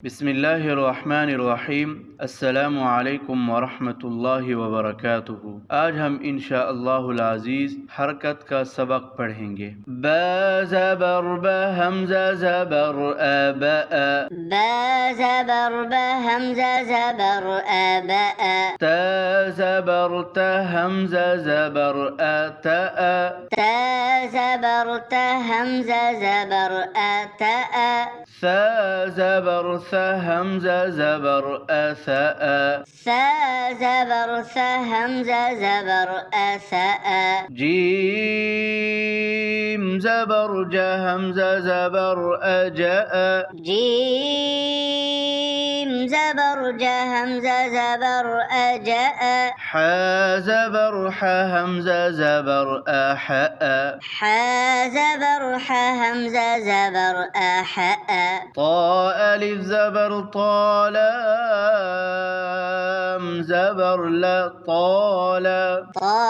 بسم الله الرحمن الرحیم السلام علیکم ورحمۃ اللہ وبرکاتہ۔ آج ہم انشاءاللہ العزیز حرکت کا سبق پڑھیں گے۔ با زبر ب حمزہ زبر أ ب أ، با زبر ب حمزة زبر أ ب أ، تا زبر ت حمزہ زبر أ ت أ، تا زبر ت حمزة زبر أ ت أ، ثا زبر ث حمزہ زبر أ ث أ، ثا زبر ث حمزة زبر أ ث أ، جيم زبر ج حمزة زبر أ ج أ، جيم زبر ج حمزة زبر أ ج أ، ح زبر ح حمزة زبر أ ح أ، ح زبر ح حمزة زبر أ ح أ، طا ألف زبر طا لام زبر لا طال، طا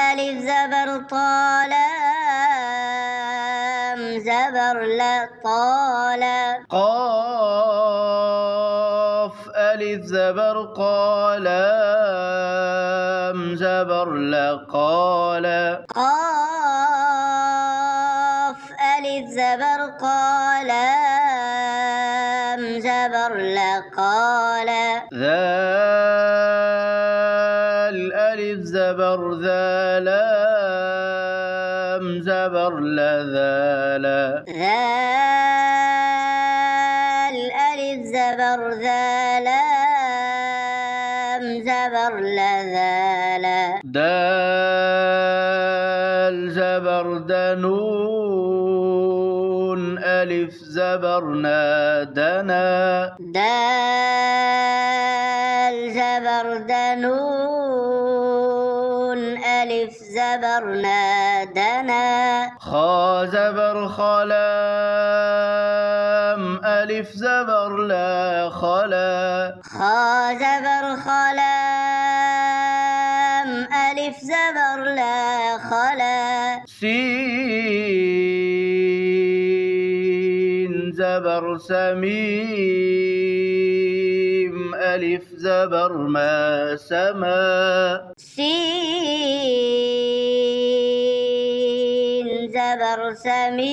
ألف زبر طا لام زبر لا طال، قاف ألف زبر قا لام زبر لا قال، قاف ألف زبر قا لام زبر لا قال، ذال ألف زبر ذا لام زبر لا ذال، ذال ألف زبر ذا لام زبر لا ذال، دال زبر دنون ألف زبر نادنا، دال زبر دنون ألف زبر نادنا، خا زبر خلام ألف زبر لا خلا، خا زبر خلام ألف زبر لا خلا، سين زبر سميم ألف زبر ما سما، سين زبر سميم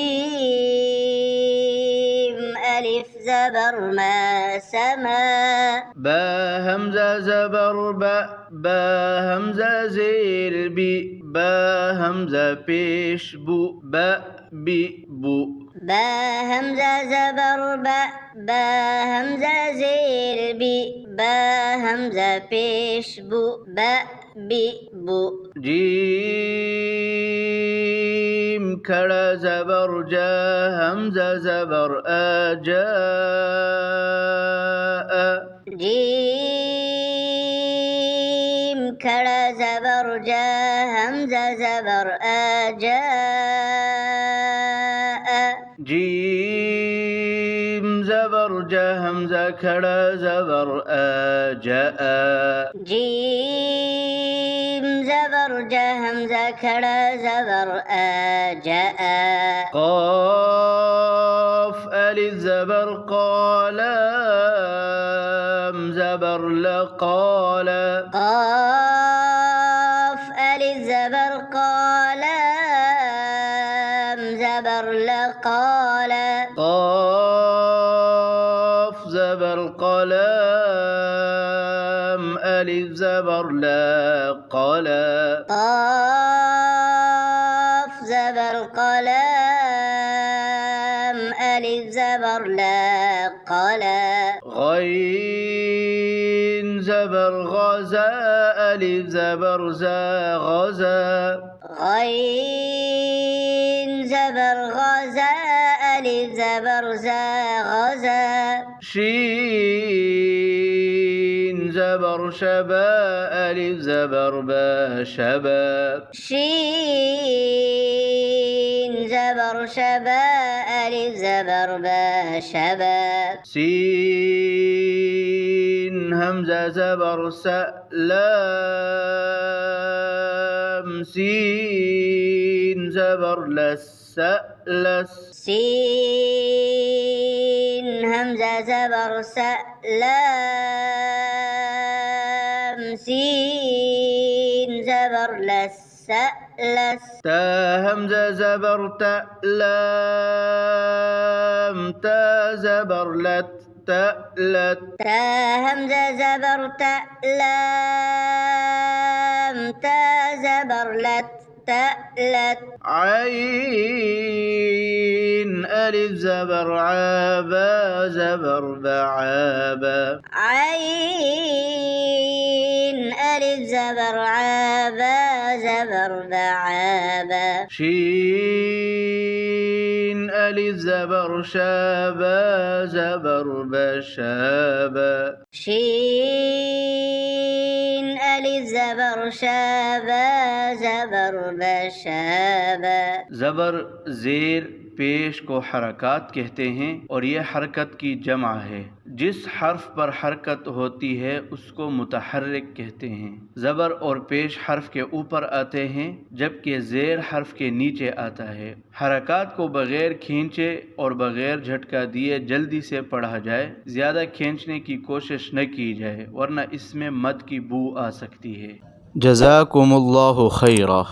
ألف زبر ما سما، با همزة زبر با همزة زير بي، با همزة پیش بو با بي بو، با همزة زبر با همزة زير بي، با همزة پیش بو با بي بو، جيم کڑا زبر جا همزة زبر آ جاء، جيم کڑا زبر جا همزة زبر آ جاء، جيم زبر جا همزة کڑا زبر آ جاء، جيم زبر جا همزة کڑا زبر آ جاء، قاف ألف زبر قالام زبر لقال، قاف ألف زبر قالام زبر لقال، قاف زبر قلام ألف زبر لا قال، قاف زبر قلام ألف زبر لا قال، غين زبر غزا ألف زبر زا غزا، غين زبر غزا ألف زبر زا غزا، شين زبر شبا ألف زبر با شبا، شين زبر شبا ألف زبر با شبا، سين همزة زبر سألام سين زبر لس لس، سين همزة زبر س لام سين زبر لس لس تا همزة زبر تا لام تا زبر لت تألت تا همزة زبر تا لام تا زبر لت تألت عين ألف زبر عابا زبر بعابا عين ألف زبر عابا زبر بعابا شين ألف زبر شابا زبر بشابا شين ألف زبر شابا زبر بشابا ज़बर ज़ेर पेश को हरकत कहते हैं और ये हरकत की जमा है। जिस हर्फ पर हरकत होती है उसको मुतहर्रिक कहते हैं। ज़बर और पेश हर्फ के ऊपर आते हैं जबकि ज़ेर हर्फ के नीचे आता है। हरकत को बग़ैर खींचे और बग़ैर झटका दिए जल्दी से पढ़ा जाए। ज़्यादा खींचने की कोशिश न की जाए वरना इसमें मद की बू आ सकती है। जज़ाकुमुल्लाहु खैरा।